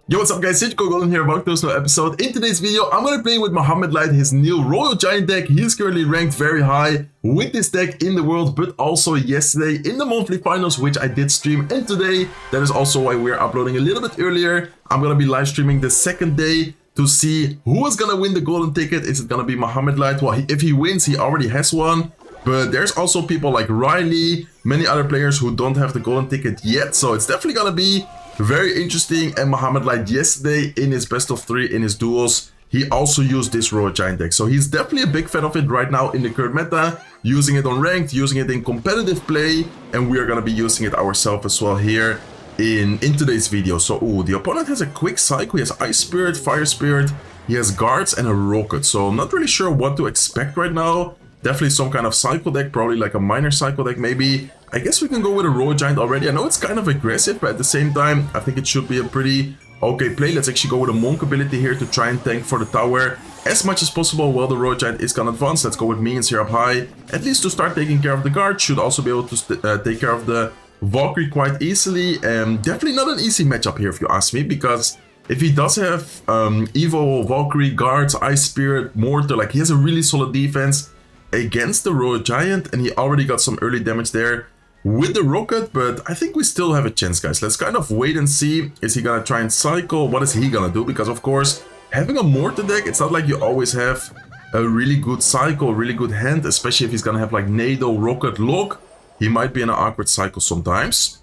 Yo, what's up guys, it's Golem here, welcome to this new episode. In today's video, I'm going to play with Mohamed Light, his new Royal Giant deck. He is currently ranked very high with this deck in the world, but also yesterday in the monthly finals, which I did stream. And today, that is also why we're uploading a little bit earlier. I'm going to be live streaming the second day to see who is going to win the golden ticket. Is it going to be Mohamed Light? Well, if he wins, he already has one. But there's also people like Royale, many other players who don't have the golden ticket yet. So it's definitely going to be very interesting. And Mohamed Light yesterday in his best of 3 in his duels, he also used this Royal Giant deck. So he's definitely a big fan of it right now in the current meta, using it on ranked, using it in competitive play, and we are going to be using it ourselves as well here in today's video. So the opponent has a quick cycle. He has Ice Spirit, Fire Spirit, he has guards and a rocket. So I'm not really sure what to expect right now. Definitely some kind of cycle deck, probably like a minor cycle deck maybe. I guess we can go with a Royal Giant already. I know it's kind of aggressive, but at the same time, I think it should be a pretty okay play. Let's actually go with a Monk ability here to try and tank for the tower as much as possible while the Royal Giant is gonna advance. Let's go with minions here up high, at least to start taking care of the guard. Should also be able to take care of the Valkyrie quite easily. Definitely not an easy matchup here if you ask me, because if he does have Evo, Valkyrie, guards, Ice Spirit, Mortar, like he has a really solid defense against the Royal Giant, and he already got some early damage there with the rocket, but I think we still have a chance, guys. Let's kind of wait and see. Is he gonna try and cycle? What is he gonna do? Because of course, having a Mortar deck, it's not like you always have a really good cycle, really good hand, especially if he's gonna have like Nado, Rocket, Lock. He might be in an awkward cycle sometimes.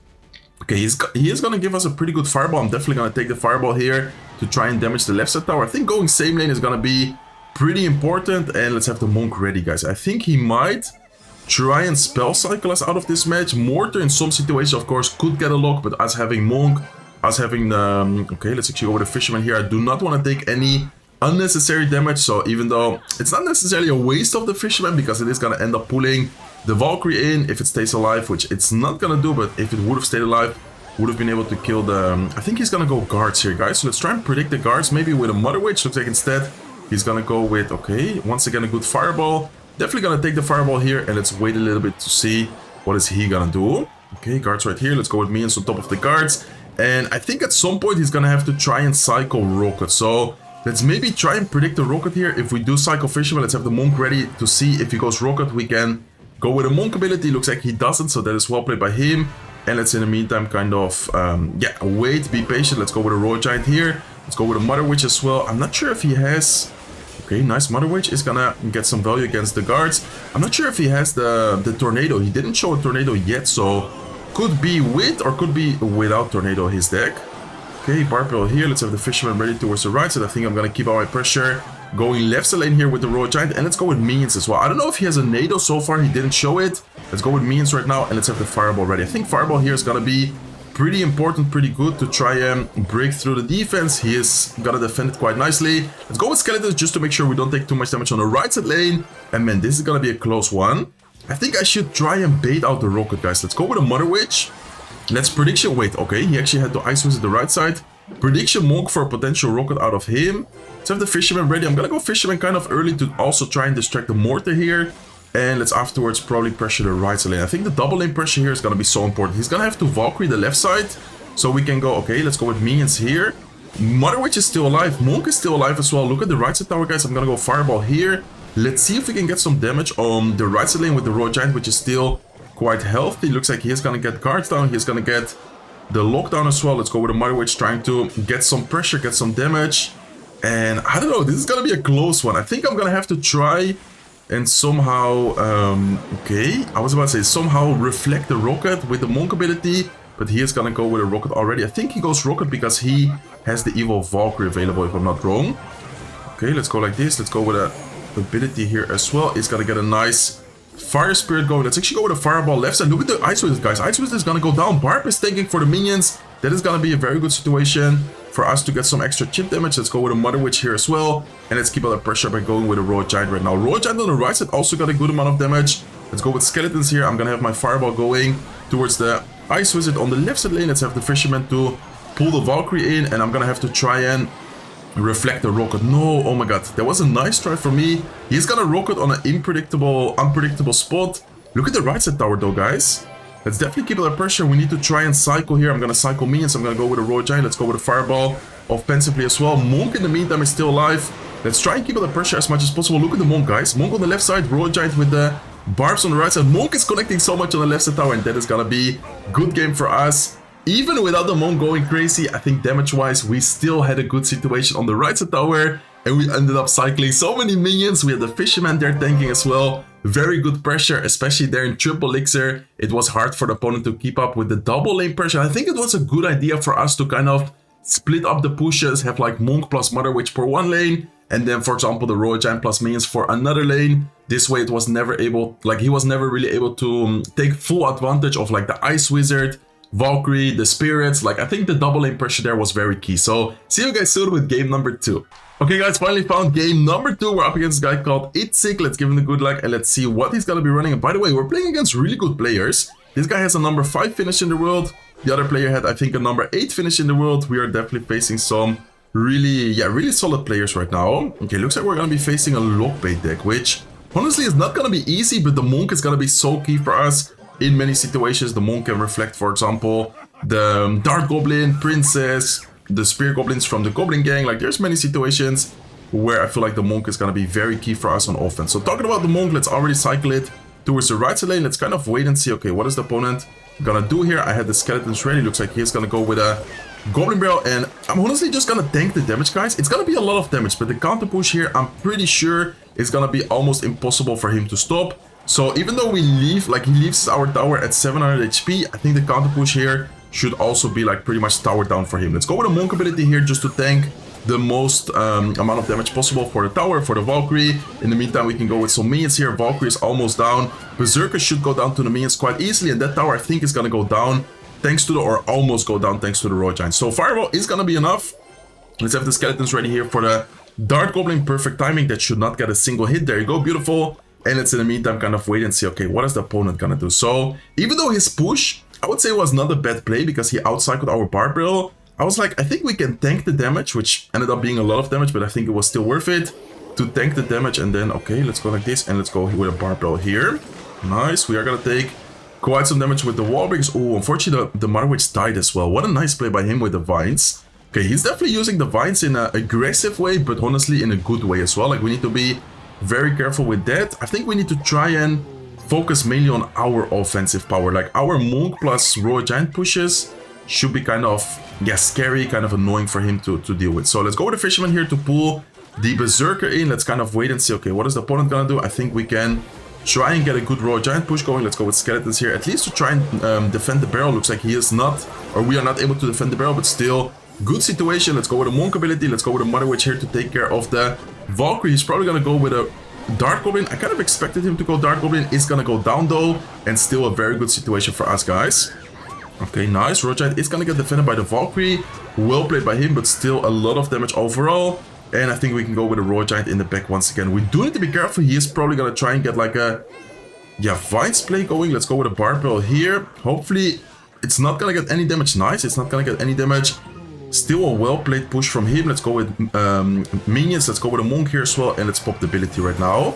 Okay, he is gonna give us a pretty good fireball. I'm definitely gonna take the fireball here to try and damage the left side tower. I think going same lane is gonna be pretty important, and let's have the Monk ready, guys. I think he might try and spell cycle us out of this match. Mortar in some situations, of course, could get a lock, but us having Monk, us having the... okay, let's actually go with a Fisherman here. I do not want to take any unnecessary damage, so even though it's not necessarily a waste of the Fisherman, because it is going to end up pulling the Valkyrie in if it stays alive, which it's not going to do, but if it would have stayed alive, would have been able to kill the... I think he's going to go guards here, guys. So let's try and predict the guards, maybe with a Mother Witch. Looks like instead he's gonna go with, okay, once again a good fireball. Definitely gonna take the fireball here, and let's wait a little bit to see what is he gonna do. Okay, guards right here. Let's go with minions on top of the guards. And I think at some point he's gonna have to try and cycle rocket. So let's maybe try and predict the rocket here. If we do cycle Fisherman, let's have the Monk ready to see if he goes rocket. We can go with a Monk ability. Looks like he doesn't, so that is well played by him. And let's in the meantime kind of, wait, be patient. Let's go with a Royal Giant here. Let's go with a Mother Witch as well. I'm not sure if he has... okay, nice. Mother Witch is gonna get some value against the guards. I'm not sure if he has the Tornado. He didn't show a Tornado yet, so could be with or could be without Tornado his deck. Okay, Barbell here. Let's have the Fisherman ready towards the right side. I think I'm gonna keep out my pressure. Going left side lane here with the Royal Giant, and let's go with minions as well. I don't know if he has a Nado so far. He didn't show it. Let's go with minions right now, and let's have the Fireball ready. I think Fireball here is gonna be pretty important, pretty good to try and break through the defense. He is gonna defend it quite nicely. Let's go with Skeletons just to make sure we don't take too much damage on the right side lane. And man, this is gonna be a close one. I think I should try and bait out the rocket, guys. Let's go with a Mother Witch. Let's prediction. Wait, okay, he actually had to Ice Wizard the right side. Prediction Monk for a potential rocket out of him. Let's have the Fisherman ready. I'm gonna go Fisherman kind of early to also try and distract the Mortar here. And let's afterwards probably pressure the right side lane. I think the double lane pressure here is going to be so important. He's going to have to Valkyrie the left side. So we can go, okay, let's go with minions here. Mother Witch is still alive. Monk is still alive as well. Look at the right side tower, guys. I'm going to go Fireball here. Let's see if we can get some damage on the right side lane with the Royal Giant, which is still quite healthy. Looks like he's going to get guards down. He's going to get the lockdown as well. Let's go with the Mother Witch, trying to get some pressure, get some damage. And I don't know, this is going to be a close one. I think I'm going to have to try and somehow, okay, I was about to say somehow reflect the rocket with the Monk ability, but he is gonna go with a rocket already. I think he goes rocket because he has the Evil Valkyrie available, if I'm not wrong. Okay, let's go like this. Let's go with a ability here as well. He's gonna get a nice Fire Spirit going. Let's actually go with a Fireball left side. Look at the Ice Wizard, guys. Ice Wizard is gonna go down. Barb is tanking for the minions. That is gonna be a very good situation for us to get some extra chip damage. Let's go with a Mother Witch here as well. And let's keep out the pressure by going with a Royal Giant right now. Royal Giant on the right side also got a good amount of damage. Let's go with Skeletons here. I'm gonna have my Fireball going towards the Ice Wizard on the left side lane. Let's have the Fisherman to pull the Valkyrie in. And I'm gonna have to try and reflect the rocket. No, oh my god. That was a nice try for me. He's gonna rocket on an unpredictable spot. Look at the right side tower though, guys. Let's definitely keep under pressure. We need to try and cycle here. I'm going to cycle minions. I'm going to go with a Royal Giant. Let's go with a Fireball. offensively as well. Monk in the meantime is still alive. Let's try and keep up the pressure as much as possible. Look at the Monk, guys. Monk on the left side, Royal Giant with the barbs on the right side. Monk is connecting so much on the left side tower, and that is gonna be good game for us. Even without the Monk going crazy, I think damage-wise, we still had a good situation on the right side tower, and we ended up cycling so many minions. We had the Fisherman there tanking as well. Very good pressure, especially there in triple elixir. It was hard for the opponent to keep up with the double lane pressure. I think it was a good idea for us to kind of split up the pushes, have like Monk plus Mother Witch for one lane, and then, for example, the Royal Giant plus minions for another lane. This way, it was never able, like, he was never really able to take full advantage of like the Ice Wizard, Valkyrie, the Spirits. Like, I think the double lane pressure there was very key. So, see you guys soon with game number 2. Okay, guys, finally found game number 2. We're up against a guy called Itzik. Let's give him the good luck and let's see what he's gonna be running. And by the way, we're playing against really good players. This guy has a number 5 finish in the world. The other player had, I think, a number 8 finish in the world. We are definitely facing some really solid players right now. Okay, looks like we're gonna be facing a Lockbait deck, which honestly is not gonna be easy, but the Monk is gonna be so key for us in many situations. The Monk can reflect, for example, the Dark Goblin, Princess, the Spear Goblins from the Goblin gang. Like, there's many situations where I feel like the Monk is gonna be very key for us on offense. So talking about the Monk, let's already cycle it towards the right side lane. Let's kind of wait and see, okay, what is the opponent gonna do here? I had the skeletons ready. Looks like he's gonna go with a Goblin Barrel, and I'm honestly just gonna tank the damage, guys. It's gonna be a lot of damage, but the counter push here, I'm pretty sure it's gonna be almost impossible for him to stop. So even though we leave, like, he leaves our tower at 700 HP, I think the counter push here should also be like pretty much tower down for him. Let's go with a Monk ability here just to tank the most amount of damage possible for the tower, for the Valkyrie. In the meantime, we can go with some minions here. Valkyrie is almost down. Berserker should go down to the minions quite easily, and that tower I think is gonna go down thanks to the, or almost go down thanks to the Royal Giant. So Fireball is gonna be enough. Let's have the skeletons ready here for the Dark Goblin. Perfect timing. That should not get a single hit. There you go, beautiful. And let's in the meantime kind of wait and see, okay, what is the opponent gonna do? So even though his push, I would say, was not a bad play because he outcycled our Barb Barrel, I was like, I think we can tank the damage, which ended up being a lot of damage, but I think it was still worth it to tank the damage. And then, okay, let's go like this, and let's go with a Barb Barrel here. Nice. We are gonna take quite some damage with the wall breakers. Oh, unfortunately, the Mother Witch died as well. What a nice play by him with the vines. Okay, he's definitely using the vines in an aggressive way, but honestly in a good way as well. Like, we need to be very careful with that. I think we need to try and focus mainly on our offensive power. Like, our Monk plus Royal Giant pushes should be kind of, yeah, scary, kind of annoying for him to deal with. So let's go with the Fisherman here to pull the Berserker in. Let's kind of wait and see, okay, what is the opponent gonna do? I think we can try and get a good Royal Giant push going. Let's go with Skeletons here, at least to try and defend the barrel. Looks like he is not, or we are not able to defend the barrel, but still, good situation. Let's go with a Monk ability. Let's go with a Mother Witch here to take care of the Valkyrie. He's probably gonna go with a Dark Goblin. I kind of expected him to go Dark Goblin. Is gonna go down though, and still a very good situation for us, guys. Okay, nice. Royal Giant is gonna get defended by the Valkyrie. Well played by him, but still a lot of damage overall. And I think we can go with a Royal Giant in the back once again. We do need to be careful. He is probably gonna try and get like a, yeah, Vines play going. Let's go with a Barb Barrel here. Hopefully it's not gonna get any damage. Nice, it's not gonna get any damage. Still a well-played push from him. Let's go with minions. Let's go with a Monk here as well. And let's pop the ability right now.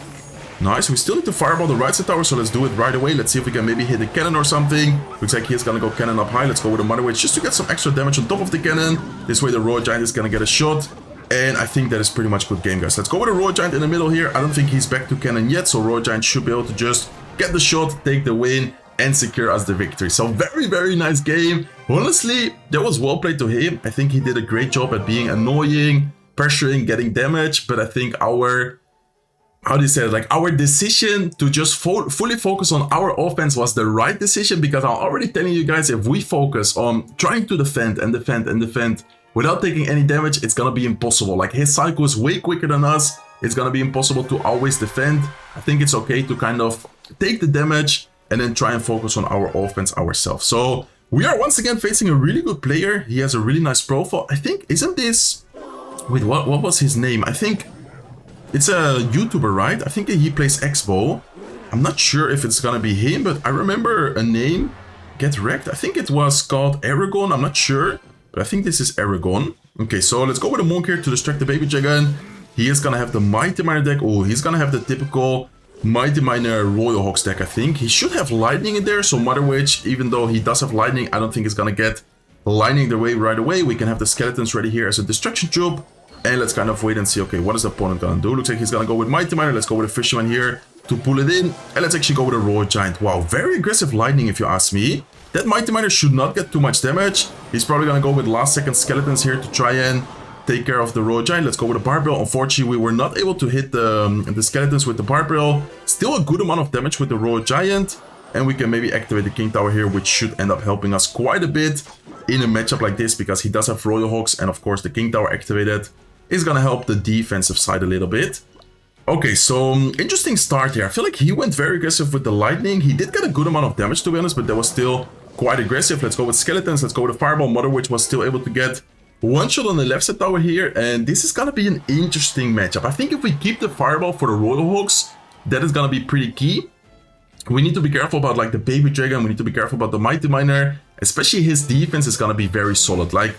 Nice. We still need to fireball the right side tower, so let's do it right away. Let's see if we can maybe hit a cannon or something. Looks like he's gonna go cannon up high. Let's go with a Mother Witch just to get some extra damage on top of the cannon. This way the Royal Giant is gonna get a shot. And I think that is pretty much good game, guys. Let's go with a Royal Giant in the middle here. I don't think he's back to cannon yet, so Royal Giant should be able to just get the shot, take the win, and secure us the victory. So very nice game. Honestly, that was well played to him. I think he did a great job at being annoying, pressuring, getting damage. But I think our, how do you say it? Like, our decision to just fully focus on our offense was the right decision, because I'm already telling you guys, if we focus on trying to defend and defend and defend without taking any damage, it's gonna be impossible. Like, his cycle is way quicker than us. It's gonna be impossible to always defend. I think it's okay to kind of take the damage and then try and focus on our offense ourselves. So we are once again facing a really good player. He has a really nice profile. I think, isn't this, wait, what was his name? I think it's a YouTuber, right? I think he plays Expo. I'm not sure if it's gonna be him, but I remember a name, Get Wrecked. I think it was called Aragon. I'm not sure, but I think this is Aragon. Okay, so let's go with a Monk here to distract the Baby Dragon. He is gonna have the Mighty Miner deck. Oh, he's gonna have the typical Mighty Miner Royal Hogs deck, I think. He should have Lightning in there, so Mother Witch, even though he does have Lightning, I don't think he's gonna get lining their way right away. We can have the skeletons ready here as a destruction troop. And let's kind of wait and see, okay, what is the opponent gonna do? Looks like he's gonna go with Mighty Miner. Let's go with a Fisherman here to pull it in. And let's actually go with a Royal Giant. Wow, very aggressive lightning if you ask me. That Mighty Miner should not get too much damage. He's probably gonna go with last second skeletons here to try and take care of the Royal Giant. Let's go with a Barbell. Unfortunately, we were not able to hit the skeletons with the Barbell. Still a good amount of damage with the Royal Giant. And we can maybe activate the King Tower here, which should end up helping us quite a bit in a matchup like this, because he does have Royal Hogs, and of course the King Tower activated is gonna help the defensive side a little bit. Okay, so interesting start here. I feel like he went very aggressive with the lightning. He did get a good amount of damage, to be honest, but that was still quite aggressive. Let's go with skeletons. Let's go with a Fireball. Mother Witch was still able to get one shot on the left side tower here, and this is gonna be an interesting matchup. I think if we keep the Fireball for the Royal Hogs, that is gonna be pretty key. We need to be careful about like the Baby Dragon. We need to be careful about the Mighty Miner. Especially his defense is gonna be very solid. Like,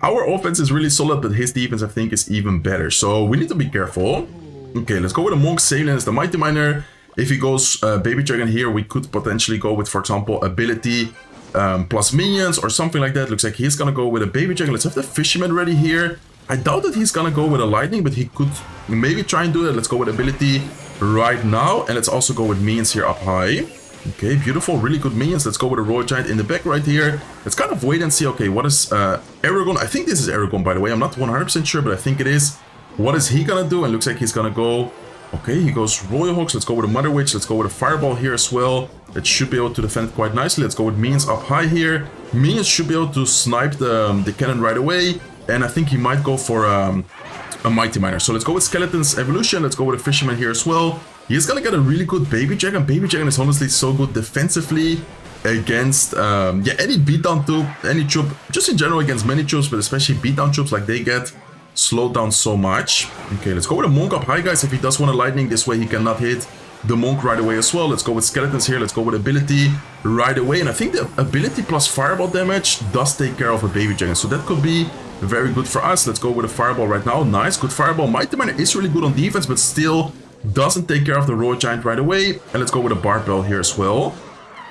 our offense is really solid, but his defense I think is even better. So we need to be careful. Okay, let's go with a Monk Salient as the Mighty Miner. If he goes Baby Dragon here, we could potentially go with, for example, ability plus minions or something like that. Looks like he's gonna go with a Baby Dragon. Let's have the Fisherman ready here. I doubt that he's gonna go with a Lightning, but he could maybe try and do that. Let's go with ability right now, and let's also go with minions here up high. Okay, beautiful, really good minions. Let's go with a Royal Giant in the back right here. Let's kind of wait and see. Okay, what is Aragon? I think this is Aragon, by the way. I'm not 100% sure, but I think it is. What is he gonna do? And looks like he's gonna go... Okay, he goes Royal Hogs. Let's go with a Mother Witch. Let's go with a Fireball here as well. That should be able to defend quite nicely. Let's go with minions up high here. Minions should be able to snipe the cannon right away. And I think he might go for a Mighty Miner. So let's go with Skeleton's Evolution. Let's go with a Fisherman here as well. He's gonna get a really good Baby Dragon. Baby Dragon is honestly so good defensively against any beatdown troop, any troop, just in general against many troops, but especially beatdown troops, like they get slowed down so much. Okay, let's go with a Monk up high, guys. If he does want a Lightning, this way he cannot hit the Monk right away as well. Let's go with Skeletons here. Let's go with ability right away. And I think the ability plus Fireball damage does take care of a Baby Dragon, so that could be very good for us. Let's go with a Fireball right now. Nice, good Fireball. Mighty Miner is really good on defense, but still doesn't take care of the Royal Giant right away. And let's go with a Barbell here as well.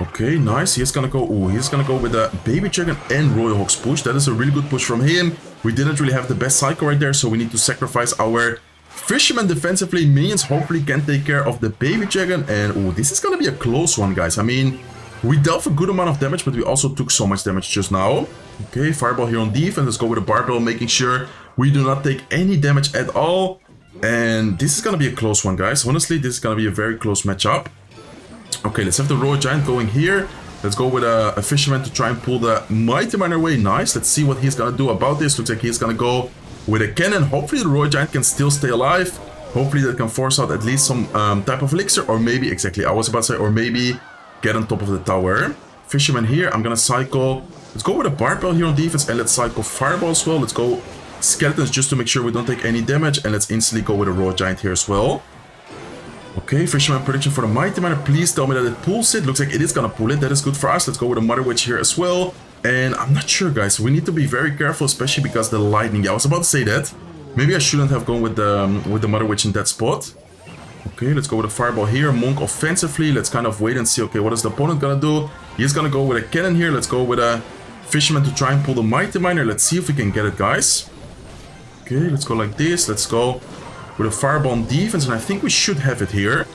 Okay, nice. He's gonna go. Oh, he's gonna go with a Baby Dragon and Royal Hogs push. That is a really good push from him. We didn't really have the best cycle right there, so we need to sacrifice our Fisherman defensively. Minions hopefully can take care of the Baby Dragon. And oh, this is gonna be a close one, guys. I mean, we dealt a good amount of damage, but we also took so much damage just now. Okay, Fireball here on defense. Let's go with a Barbell, making sure we do not take any damage at all. And this is gonna be a close one, guys. Honestly, this is gonna be a very close matchup. Okay, let's have the Royal Giant going here. Let's go with a Fisherman to try and pull the Mighty Miner away. Nice. Let's see what he's gonna do about this. Looks like he's gonna go with a cannon. Hopefully the Royal Giant can still stay alive. Hopefully that can force out at least some type of elixir, or maybe, exactly, I was about to say, or maybe get on top of the tower. Fisherman here. I'm gonna cycle. Let's go with a Barbell here on defense, and let's cycle Fireball as well. Let's go Skeletons just to make sure we don't take any damage, and let's instantly go with a Royal Giant here as well. Okay, Fisherman prediction for the Mighty Miner. Please tell me that it pulls it. Looks like it is gonna pull it. That is good for us. Let's go with a Mother Witch here as well. And I'm not sure, guys. We need to be very careful, especially because the lightning. Yeah, I was about to say that. Maybe I shouldn't have gone with the Mother Witch in that spot. Okay, let's go with a Fireball here. Monk offensively. Let's kind of wait and see. Okay, what is the opponent gonna do? He's gonna go with a cannon here. Let's go with a Fisherman to try and pull the Mighty Miner. Let's see if we can get it, guys. Okay, let's go like this. Let's go with a Fireball on defense, and I think we should have it here.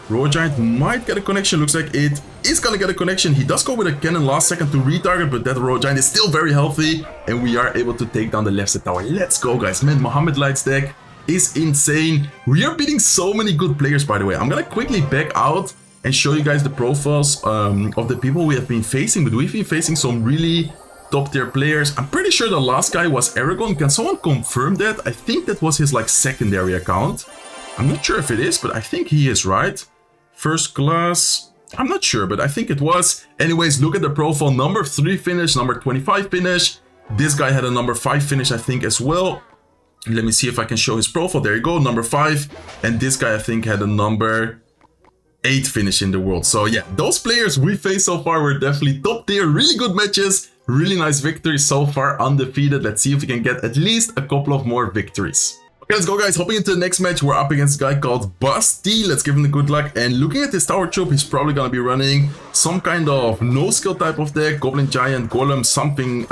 Royal Giant might get a connection. Looks like it is gonna get a connection. He does go with a cannon last second to retarget, but that Royal Giant is still very healthy, and we are able to take down the left side tower. Let's go, guys. Man, Mohamed Light's deck is insane. We are beating so many good players, by the way. I'm gonna quickly back out and show you guys the profiles of the people we have been facing, but we've been facing some really top tier players. I'm pretty sure the last guy was Aragon. Can someone confirm that? I think that was his like secondary account. I'm not sure if it is, but I think he is, right? First class, I'm not sure, but I think it was. Anyways, look at the profile. Number 3 finish, number 25 finish. This guy had a number 5 finish, I think, as well. Let me see if I can show his profile. There you go, number 5. And this guy, I think, had a number 8 finish in the world. So yeah, those players we faced so far were definitely top tier. Really good matches. Really nice victories so far, undefeated. Let's see if we can get at least a couple of more victories. Let's go, guys. Hopping into the next match, we're up against a guy called Busty. Let's give him the good luck. And looking at this tower troop, he's probably going to be running some kind of no-skill type of deck. Goblin, Giant, Golem, something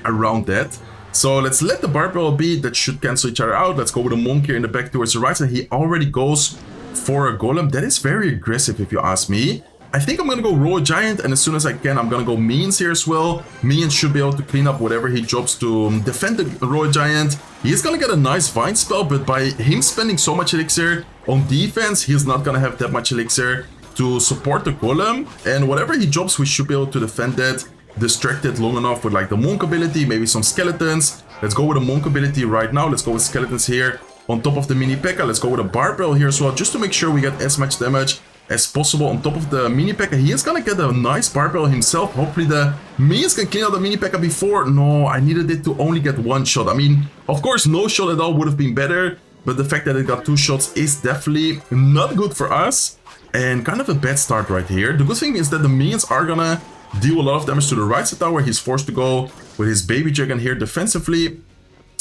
around that. So let's let the Barbell be. That should cancel each other out. Let's go with a Monk here in the back towards the right side. He already goes for a Golem. That is very aggressive if you ask me. I think I'm going to go Royal Giant, and as soon as I can, I'm going to go Minions here as well. Minions should be able to clean up whatever he drops to defend the Royal Giant. He's going to get a nice Vine spell, but by him spending so much elixir on defense, he's not going to have that much elixir to support the Golem. And whatever he drops, we should be able to defend that, distract it long enough with like the Monk ability, maybe some Skeletons. Let's go with a Monk ability right now. Let's go with Skeletons here on top of the Mini P.E.K.K.A. Let's go with a Barbell here as well, just to make sure we get as much damage as possible on top of the Mini P.E.K.K.A. He is gonna get a nice Barbell himself. Hopefully the minions can clean out the Mini P.E.K.K.A. before. No, I needed it to only get one shot. I mean, of course, no shot at all would have been better, but the fact that it got 2 shots is definitely not good for us, and kind of a bad start right here. The good thing is that the minions are gonna deal a lot of damage to the right side tower. He's forced to go with his Baby Dragon here defensively.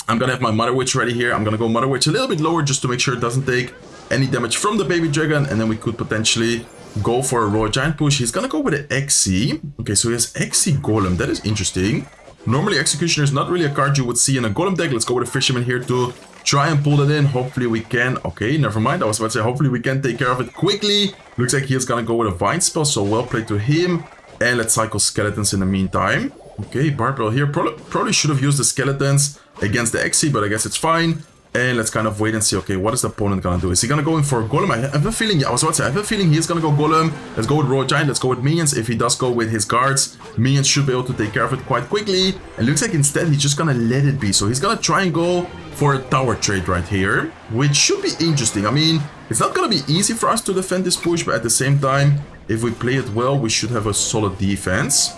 I'm gonna have my Mother Witch ready here. I'm gonna go Mother Witch a little bit lower just to make sure it doesn't take any damage from the Baby Dragon, and then we could potentially go for a Royal Giant push. He's gonna go with an XC. Okay, so he has XC Golem. That is interesting. Normally Executioner is not really a card you would see in a Golem deck. Let's go with a Fisherman here to try and pull that in. Hopefully we can. Okay, never mind. I was about to say hopefully we can take care of it quickly. Looks like he's gonna go with a Vine spell, so well played to him. And let's cycle Skeletons in the meantime. Okay, Barbell here. Probably should have used the Skeletons against the XC, but I guess it's fine. And let's kind of wait and see, okay, what is the opponent gonna do? Is he gonna go in for a Golem? I have a feeling, I was about to say, I have a feeling he's gonna go Golem. Let's go with Royal Giant, let's go with Minions. If he does go with his guards, Minions should be able to take care of it quite quickly. And looks like instead he's just gonna let it be. So he's gonna try and go for a tower trade right here, which should be interesting. I mean, it's not gonna be easy for us to defend this push, but at the same time, if we play it well, we should have a solid defense.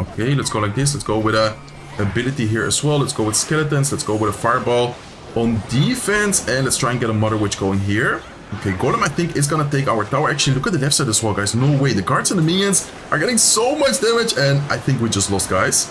Okay, let's go like this. Let's go with a ability here as well. Let's go with Skeletons. Let's go with a Fireball on defense, and let's try and get a Mother Witch going here. Okay, Golem I think is gonna take our tower. Actually, look at the left side as well, guys. No way, the guards and the minions are getting so much damage, and I think we just lost, guys.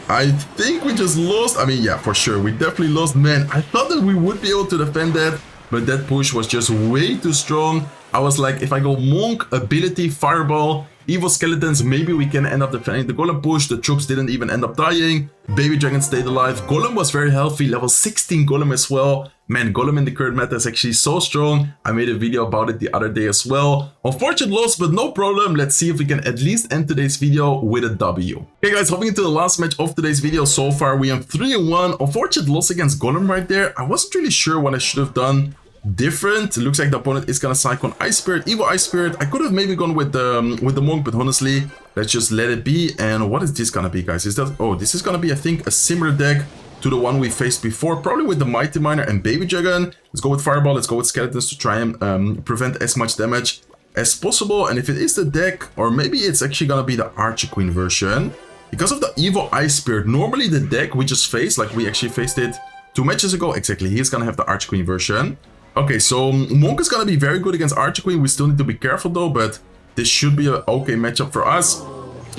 I think we just lost. I mean, yeah, for sure, we definitely lost. Man, I thought that we would be able to defend that, but that push was just way too strong. I was like, if I go Monk, ability, Fireball, Evil Skeletons, maybe we can end up defending the Golem push. The troops didn't even end up dying. Baby Dragon stayed alive. Golem was very healthy. Level 16 Golem as well. Man, Golem in the current meta is actually so strong. I made a video about it the other day as well. Unfortunate loss, but no problem. Let's see if we can at least end today's video with a W. Okay, guys, hopping into the last match of today's video. So far, we have 3-1. Unfortunate loss against Golem right there. I wasn't really sure what I should have done different. It looks like the opponent is gonna cycle Ice Spirit, Evil Ice Spirit. I could have maybe gone with the Monk, but honestly, let's just let it be. And what is this gonna be, guys? Is that, oh, this is gonna be, I think, a similar deck to the one we faced before, probably with the Mighty Miner and Baby Dragon. Let's go with Fireball. Let's go with Skeletons to try and prevent as much damage as possible. And if it is the deck, or maybe it's actually gonna be the Archer Queen version, because of the Evil Ice Spirit. Normally the deck we just faced, like we actually faced it 2 matches ago, exactly, he's gonna have the Archer Queen version. Okay, so Monk is gonna be very good against Archer Queen. We still need to be careful though, but this should be an okay matchup for us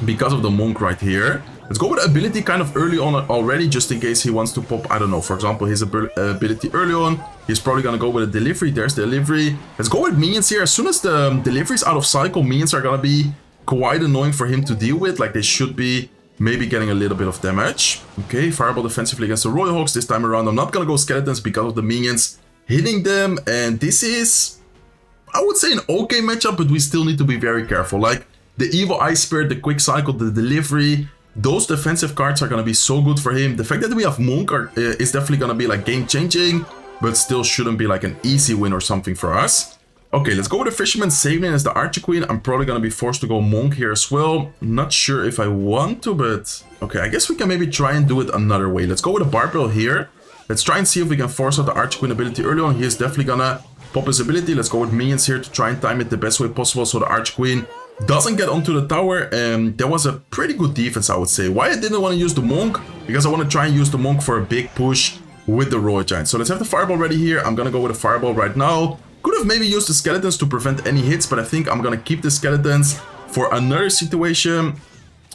because of the Monk right here. Let's go with ability kind of early on already, just in case he wants to pop, I don't know, for example, his ability early on. He's probably gonna go with a delivery. There's the delivery. Let's go with minions here. As soon as the delivery is out of cycle, minions are gonna be quite annoying for him to deal with. Like, they should be maybe getting a little bit of damage. Okay, Fireball defensively against the Royal Hogs this time around. I'm not gonna go Skeletons because of the minions hitting them, and this is, I would say, an okay matchup, but we still need to be very careful. Like, the Evil Ice Spirit, the quick cycle, the delivery, those defensive cards are going to be so good for him. The fact that we have Monk is definitely going to be like game changing, but still shouldn't be like an easy win or something for us. Okay, let's go with the Fisherman, saving as the Archer Queen. I'm probably going to be forced to go Monk here as well. Not sure if I want to, but okay, I guess we can maybe try and do it another way. Let's go with a Barbell here. Let's try and see if we can force out the Archer Queen ability early on. He is definitely gonna pop his ability. Let's go with minions here to try and time it the best way possible so the Archer Queen doesn't get onto the tower. And there was a pretty good defense, I would say. Why I didn't want to use the Monk? Because I want to try and use the Monk for a big push with the Royal Giant. So let's have the Fireball ready here. I'm gonna go with a Fireball right now. Could have maybe used the Skeletons to prevent any hits, but I think I'm gonna keep the Skeletons for another situation.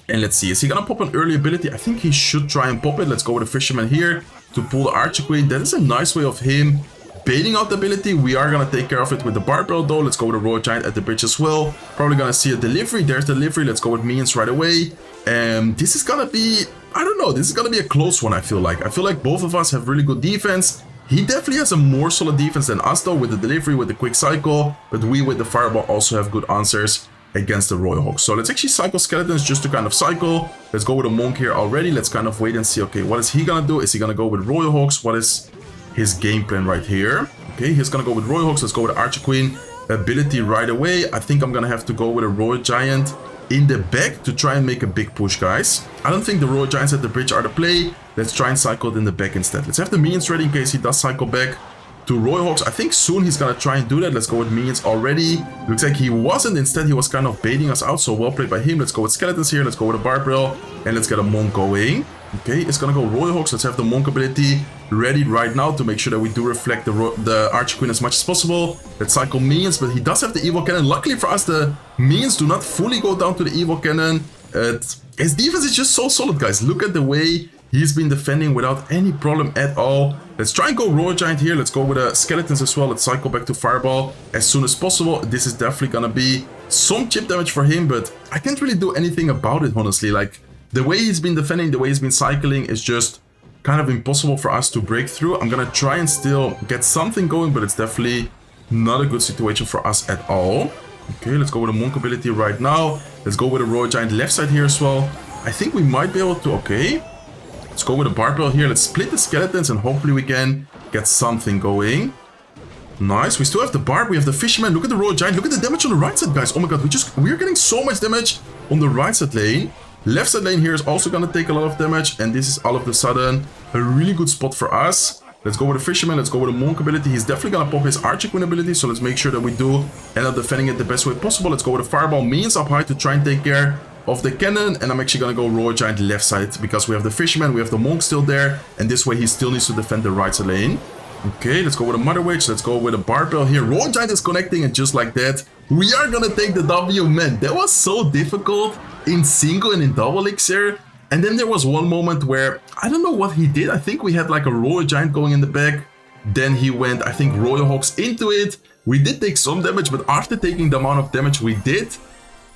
And let's see, is he gonna pop an early ability? I think he should try and pop it. Let's go with a Fisherman here. to pull the Archer Queen. That is a nice way of him baiting out the ability. We are gonna take care of it with the Barbell though. Let's go with a Royal Giant at the bridge as well. Probably gonna see a delivery. There's the delivery. Let's go with minions right away. And this is gonna be, I don't know, this is gonna be a close one. I feel like both of us have really good defense. He definitely has a more solid defense than us though, with the delivery, with the quick cycle, but we with the Fireball also have good answers against the Royal Hogs. So let's actually cycle Skeletons just to kind of cycle. Let's go with a Monk here already. Let's kind of wait and see, okay, what is he gonna do? Is he gonna go with Royal Hogs? What is his game plan right here? Okay, he's gonna go with Royal Hogs. Let's go with Archer Queen ability right away. I think I'm gonna have to go with a Royal Giant in the back to try and make a big push, guys. I don't think the Royal Giants at the bridge are the play. Let's try and cycle it in the back instead. Let's have the minions ready in case he does cycle back to Royal Hogs. I think soon he's gonna try and do that. Let's go with minions already. Looks like he wasn't. Instead, he was kind of baiting us out. So well played by him. Let's go with Skeletons here. Let's go with a Barbell. And let's get a Monk going. Okay, it's gonna go Royal Hogs. Let's have the Monk ability ready right now to make sure that we do reflect the Archer Queen as much as possible. Let's cycle minions, but he does have the Evo Cannon. Luckily for us, the minions do not fully go down to the Evo Cannon. His defense is just so solid, guys. Look at the way he's been defending without any problem at all. Let's try and go Royal Giant here. Let's go with the Skeletons as well. Let's cycle back to Fireball as soon as possible. This is definitely gonna be some chip damage for him, but I can't really do anything about it, honestly. Like, the way he's been defending, the way he's been cycling is just kind of impossible for us to break through. I'm gonna try and still get something going, but it's definitely not a good situation for us at all. Okay, let's go with a Monk ability right now. Let's go with a Royal Giant left side here as well. I think we might be able to, okay. Let's go with a Barbell here. Let's split the Skeletons and hopefully we can get something going. Nice. We still have the Barb. We have the Fisherman. Look at the Royal Giant. Look at the damage on the right side, guys. Oh my god, we're getting so much damage on the right side lane. Left side lane here is also going to take a lot of damage, and this is all of a sudden a really good spot for us. Let's go with a Fisherman, let's go with a Monk ability. He's definitely going to pop his Archer Queen ability, so let's make sure that we do end up defending it the best way possible. Let's go with a Fireball, minions up high to try and take care of the cannon, and I'm actually going to go Royal Giant left side because we have the Fisherman, we have the Monk still there, and this way he still needs to defend the right side lane. Okay, let's go with a Mother Witch, let's go with a Barbell here. Royal Giant is connecting, and just like that, we are going to take the W. Man, that was so difficult in single and in double elixir. And then there was one moment where I don't know what he did. I think we had like a Royal Giant going in the back. Then he went, I think, Royal Hogs into it. We did take some damage, but after taking the amount of damage we did,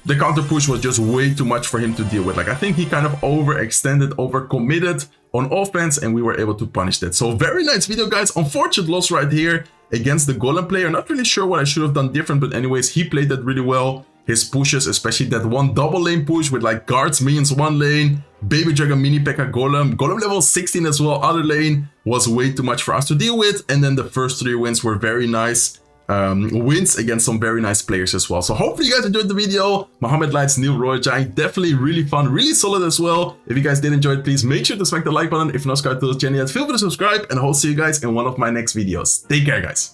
the counter push was just way too much for him to deal with. Like, I think he kind of overextended, overcommitted on offense, and we were able to punish that. So very nice video, guys. Unfortunate loss right here against the Golem player. Not really sure what I should have done different, but anyways, he played that really well. His pushes, especially that one double lane push with like guards, minions, one lane, Baby Dragon, Mini P.E.K.K.A, Golem level 16 as well, other lane was way too much for us to deal with. And then the first 3 wins were very nice wins against some very nice players as well. So hopefully you guys enjoyed the video. Mohamed Light's new Royal Giant, definitely really fun, really solid as well. If you guys did enjoy it, please make sure to smack the like button. If you're not subscribed to the channel yet, feel free to subscribe, and I'll see you guys in one of my next videos. Take care, guys.